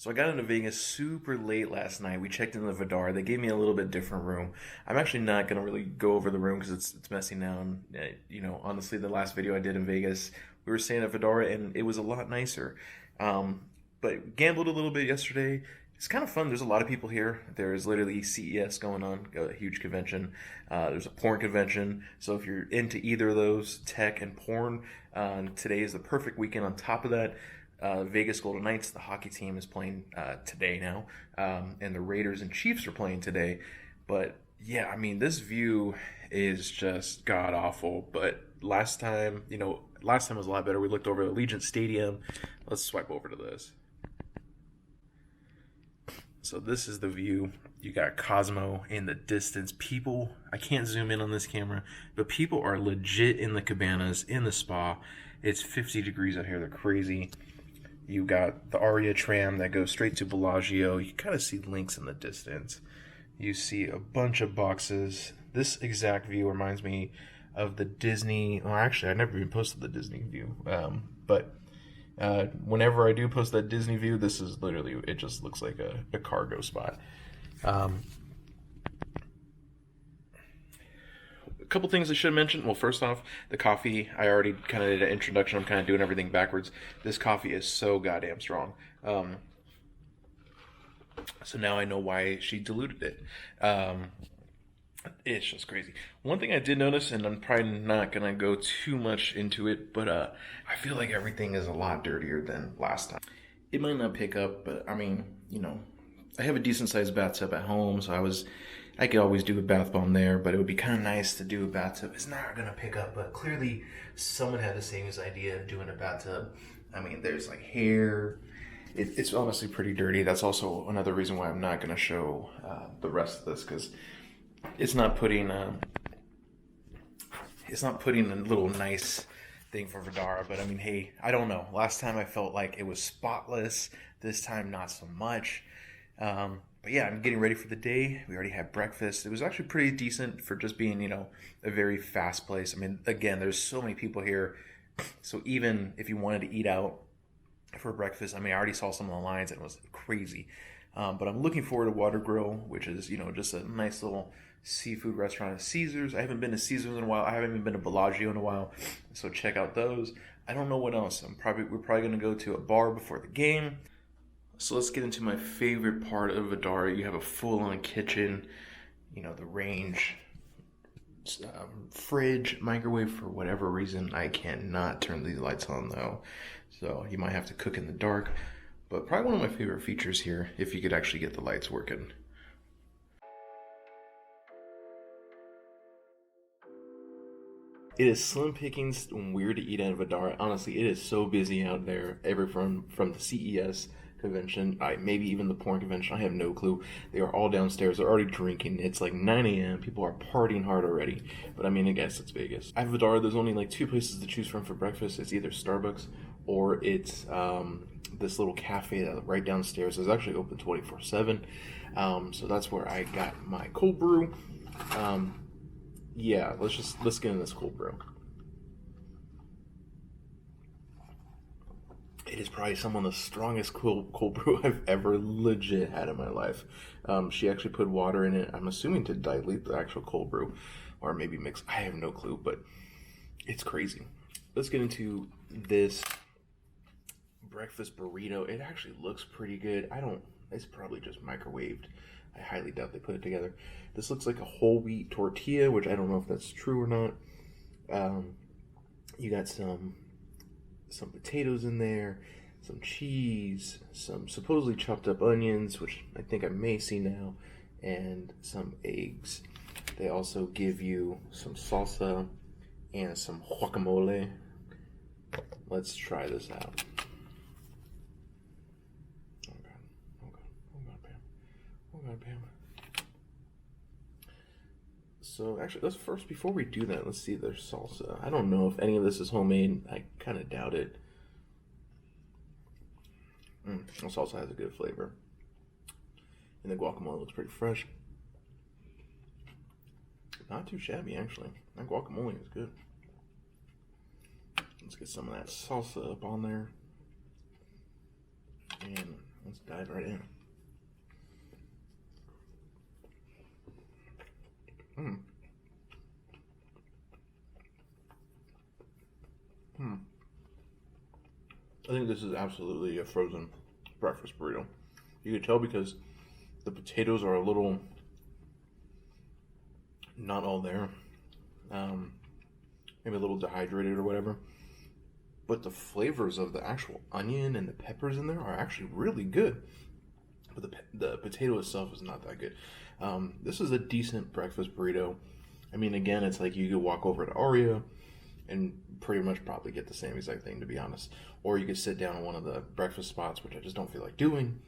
So I got into Vegas super late last night. We checked in the Vdara. They gave me a little bit different room. I'm actually not gonna really go over the room because it's messy now. And honestly, the last video I did in Vegas, we were staying at Vdara and it was a lot nicer. Um, but gambled a little bit yesterday. It's kind of fun. There's a lot of people here. There's literally CES going on, a huge convention. There's a porn convention. So if you're into either of those, tech and porn, today is the perfect weekend. On top of that, Vegas Golden Knights, the hockey team, is playing today now, and the Raiders and Chiefs are playing today. But yeah, I mean, this view is just god awful. But last time was a lot better. We looked over Allegiant Stadium. Let's swipe over to this. So this is the view. You got Cosmo in the distance. People, I can't zoom in on this camera, but people are legit in the cabanas, in the spa. It's 50 degrees out here. They're crazy. You got the Aria tram that goes straight to Bellagio. You can kind of see links in the distance. You see a bunch of boxes. This exact view reminds me of the Disney. Well, actually, I never even posted the Disney view. But whenever I do post that Disney view, this is literally, it just looks like a cargo spot. A couple things I should have mentioned. Well, first off, the coffee, I already kind of did an introduction. I'm kind of doing everything backwards. This coffee is so goddamn strong. So now I know why she diluted it. It's just crazy. One thing I did notice, and I'm probably not going to go too much into it, but I feel like everything is a lot dirtier than last time. It might not pick up, but I mean, I have a decent sized bathtub at home, so I could always do a bath bomb there, but it would be kind of nice to do a bathtub. It's not going to pick up, but clearly someone had the same idea of doing a bathtub. I mean, there's like hair. It's honestly pretty dirty. That's also another reason why I'm not going to show the rest of this, because it's not putting a little nice thing for Vdara. But I mean, hey, I don't know. Last time I felt like it was spotless. This time, not so much. But yeah, I'm getting ready for the day. We already had breakfast. It was actually pretty decent for just being, a very fast place. I mean, again, there's so many people here. So even if you wanted to eat out for breakfast, I mean, I already saw some of the lines and it was crazy. But I'm looking forward to Watergrill, which is, just a nice little seafood restaurant at Caesars. I haven't been to Caesars in a while. I haven't even been to Bellagio in a while. So check out those. I don't know what else. We're probably going to go to a bar before the game. So let's get into my favorite part of Vdara. You have a full-on kitchen, the range, fridge, microwave. For whatever reason, I cannot turn these lights on though. So you might have to cook in the dark. But probably one of my favorite features here, if you could actually get the lights working. It is slim pickings and weird to eat at Vdara. Honestly, it is so busy out there. From the CES convention, maybe even the porn convention. I have no clue. They are all downstairs. They're already drinking. It's like 9 a.m. People are partying hard already. But I mean, I guess it's Vegas. At Vdara, there's only like two places to choose from for breakfast. It's either Starbucks or it's this little cafe that right downstairs is actually open 24/7. So that's where I got my cold brew. Yeah, let's get in this cold brew. It is probably some of the strongest cold brew I've ever legit had in my life. She actually put water in it, I'm assuming to dilute the actual cold brew, or maybe mix. I have no clue, but it's crazy. Let's get into this breakfast burrito. It actually looks pretty good. It's probably just microwaved. I highly doubt they put it together. This looks like a whole wheat tortilla, which I don't know if that's true or not. You got some potatoes in there, some cheese, some supposedly chopped up onions, which I think I may see now, and some eggs. They also give you some salsa and some guacamole. Let's try this out. Pam. So actually, let's first, before we do that, let's see their salsa. I don't know if any of this is homemade. I kind of doubt it. The salsa has a good flavor. And the guacamole looks pretty fresh. Not too shabby, actually. That guacamole is good. Let's get some of that salsa up on there. And Let's dive right in. I think this is absolutely a frozen breakfast burrito. You can tell because the potatoes are a little not all there. Maybe a little dehydrated or whatever. But the flavors of the actual onion and the peppers in there are actually really good. But the potato itself is not that good. This is a decent breakfast burrito. I mean, again, it's like you could walk over to Aria and pretty much probably get the same exact thing, to be honest. Or you could sit down in one of the breakfast spots, which I just don't feel like doing,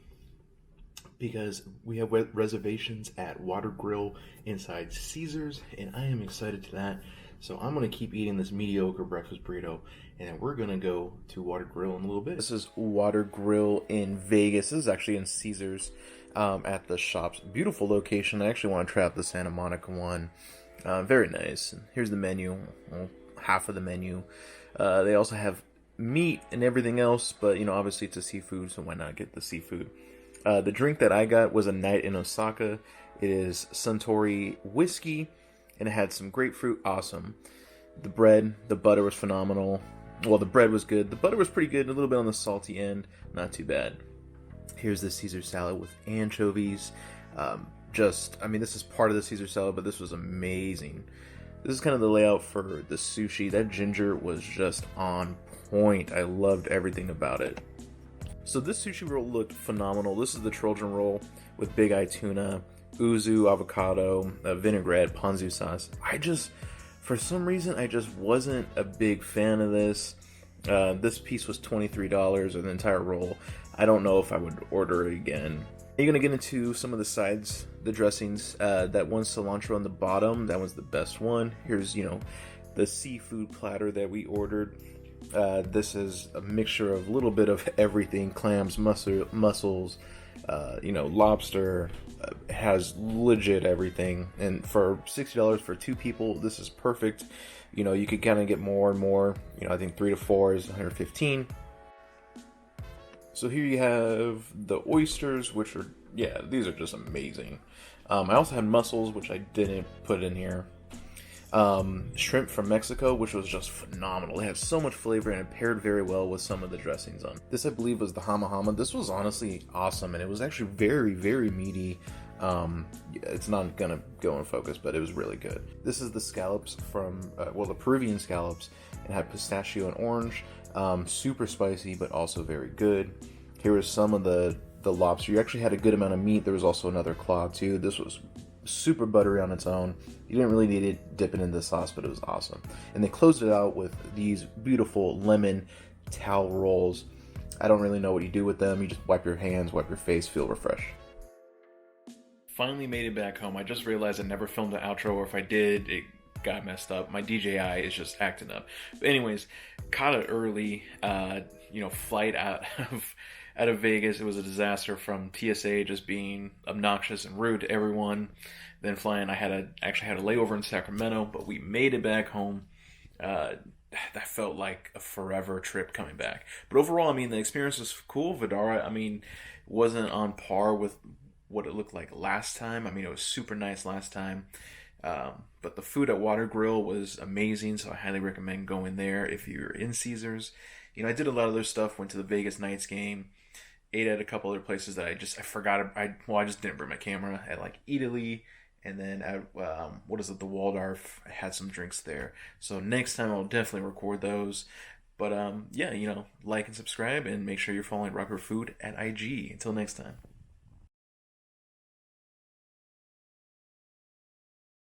because we have reservations at Watergrill inside Caesars, and I am excited to that. So I'm going to keep eating this mediocre breakfast burrito, and then we're going to go to Watergrill in a little bit. This is Watergrill in Vegas. This is actually in Caesars at the shops. Beautiful location. I actually want to try out the Santa Monica one. Very nice. Here's the menu. Well, half of the menu. They also have meat and everything else, but obviously it's a seafood, so why not get the seafood? The drink that I got was a night in Osaka. It is Suntory whiskey, and it had some grapefruit. Awesome. The bread, the butter was phenomenal. Well, the bread was good. The butter was pretty good, a little bit on the salty end. Not too bad. Here's the Caesar salad with anchovies. This is part of the Caesar salad, but this was amazing. This is kind of the layout for the sushi. That ginger was just on point. I loved everything about it. So this sushi roll looked phenomenal. This is the Trojan roll with big eye tuna, uzu, avocado, vinaigrette, ponzu sauce. For some reason, I just wasn't a big fan of this. This piece was $23, or the entire roll. I don't know if I would order it again. You're going to get into some of the sides, the dressings. That one cilantro on the bottom, that one's the best one. Here's, the seafood platter that we ordered. This is a mixture of a little bit of everything: clams, mussels, lobster. It has legit everything, and for $60 for two people, this is perfect. You could kind of get more and more. I think 3 to 4 is $115. So here you have the oysters, which are, these are just amazing. I also had mussels, which I didn't put in here. Shrimp from Mexico, which was just phenomenal. It had so much flavor, and it paired very well with some of the dressings on. This, I believe, was the hama hama. This was honestly awesome, and it was actually very, very meaty. It's not gonna go in focus, but it was really good. This is the scallops from, the Peruvian scallops. It had pistachio and orange. Super spicy, but also very good. Here was some of the lobster. You actually had a good amount of meat. There was also another claw too. This was super buttery on its own. You didn't really need it dipping into the sauce, but it was awesome. And they closed it out with these beautiful lemon towel rolls. I don't really know what you do with them. You just wipe your hands, wipe your face, feel refreshed. Finally made it back home. I just realized I never filmed an outro, or if I did, it got messed up. My DJI is just acting up. But anyways, caught it early. Flight out of Vegas. It was a disaster from TSA just being obnoxious and rude to everyone. Then flying, I actually had a layover in Sacramento, but we made it back home. That felt like a forever trip coming back. But overall, the experience was cool. Vdara, wasn't on par with what it looked like last time. It was super nice last time. But the food at Watergrill was amazing, so I highly recommend going there if you're in Caesars. I did a lot of other stuff, went to the Vegas Knights game, ate at a couple other places that I forgot. I just didn't bring my camera. At Italy, and then at, the Waldorf, I had some drinks there. So next time I'll definitely record those. But like and subscribe, and make sure you're following Rocker Food at IG. Until next time.